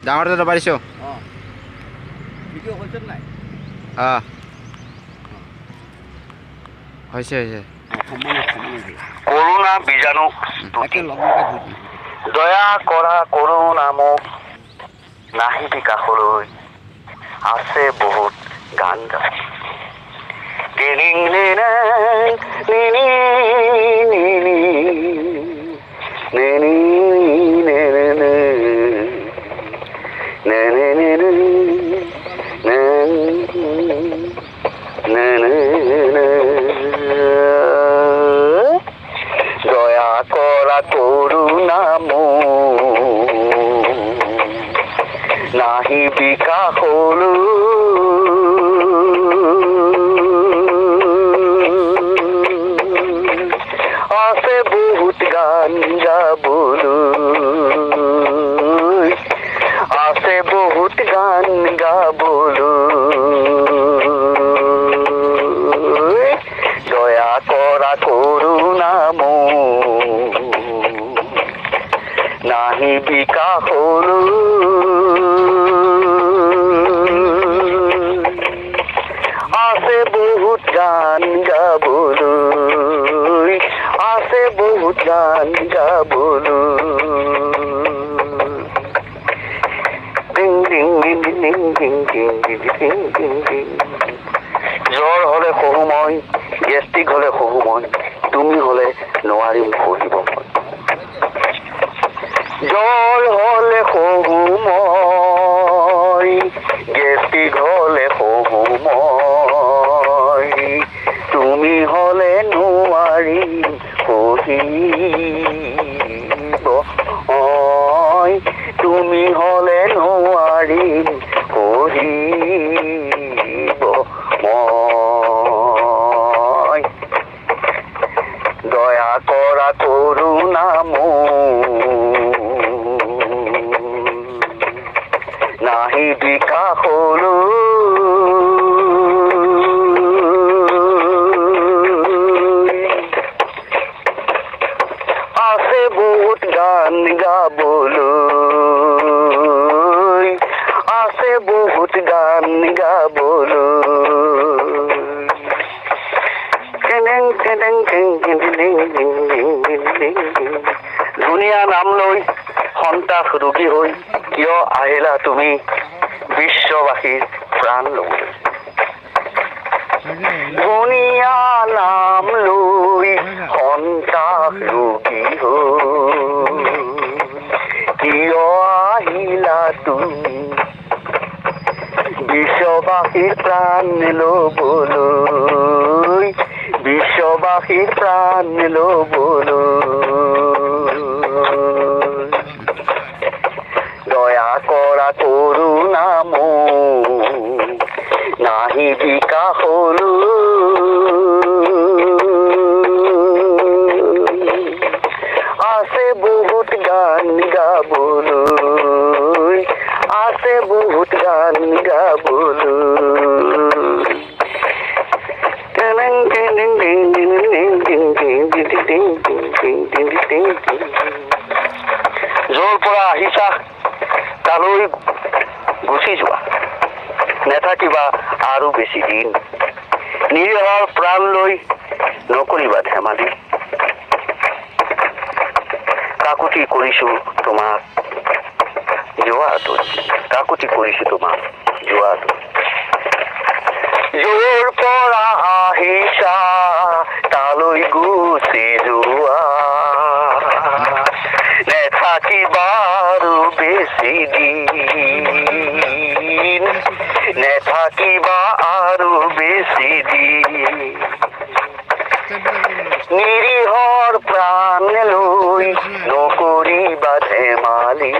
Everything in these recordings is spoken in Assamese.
ডাঙৰ দাদা পাৰিছোঁ। অঁ ভিডিঅ' হৈছে নাই? অঁ হৈছে হৈছে। কৰোণা বীজাণু একে লগ লগাই ধৰি দিম। দয়া কৰা কৰোণা মোক নাহিবি কাষলৈ আছে বহুত গান গাই দয়া কৰা কৰোণা মোক নাহিবি কাষলৈ আছে বহুত গান গাবলৈ আছে বহুত গান গাবলৈ দয়া কৰা কৰোণা মোক নাহিবি কাষলৈ আছে বহুত গান গাবলৈ আছে বহুত গান গাবলৈ জ্বৰ হলে শহু মই গেষ্টিক হলে শহু মই তুমি হলে নোৱাৰিম সহিব মই জ্বৰ হলে শহু মই গেষ্টিক হলে শহু মই তুমি হলে নোৱাৰিম সহিব মই তুমি হলে নোৱাৰিম সহিব মই দয়া কৰা কৰোণা মোক নাহিবি কাষলৈ আছে বহুত গান গাবলৈ আছে বহুত গান গাবলৈ ধুনীয়া নাম লৈ সন্তাস ৰোগী হৈ কিয় আহিলা তুমি বিশ্ববাসীৰ প্ৰাণ লবলৈ ধুনীয়া নাম লৈ সন্তাস ৰোগী হৈ কিয় আহিলা তুমি বিশ্ববাসীৰ প্ৰাণ লবলৈ বিশ্ববাসীৰ প্ৰাণ লবলৈ দয়া কৰা কৰোণা মোক নাহিবি কাষলৈ আছে বহুত গান গাবলৈ আছে বহুত গান গাবলৈ য'ৰ পৰা আহিছা তালৈ গুচি যোৱা নেথাকিবা আৰু বেছি দিন নিৰীহৰ প্ৰাণ লৈ নকৰিবা ধেমালি কাকুতি কৰিছো তোমাক যোৱাটো কাকুতি কৰিছো তোমাক যোৱাটো য'ৰ পৰা আহিছা তালৈ গুচি যোৱা নেথাকিবা আৰু বেছি দিন নেথাকিবা আৰু বেছি দিন নিৰীহৰ প্ৰাণ লৈ নকৰিবা ধেমালি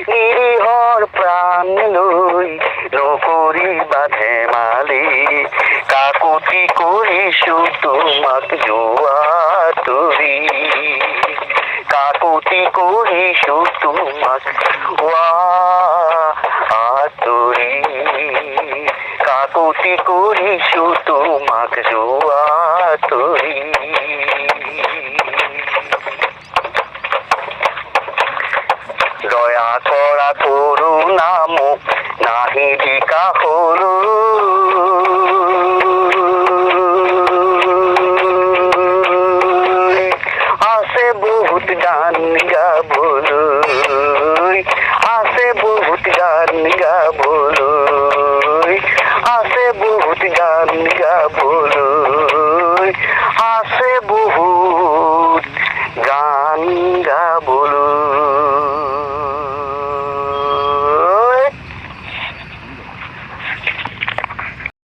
নিৰীহৰ প্ৰাণ লৈ নকৰিবা ধেমালি কাকুতি কৰিছো তোমাক যোৱাতুৰি কাকুতি কৰিছো তোমাক আতুৰি কাকুতি কৰিছো তোমাক যোৱাতুৰি দয়া কৰা কৰোঁ বহুত গান গাবলৈ, আছে বহুত গান গাবলৈ, আছে বহুত গান গাবলৈ।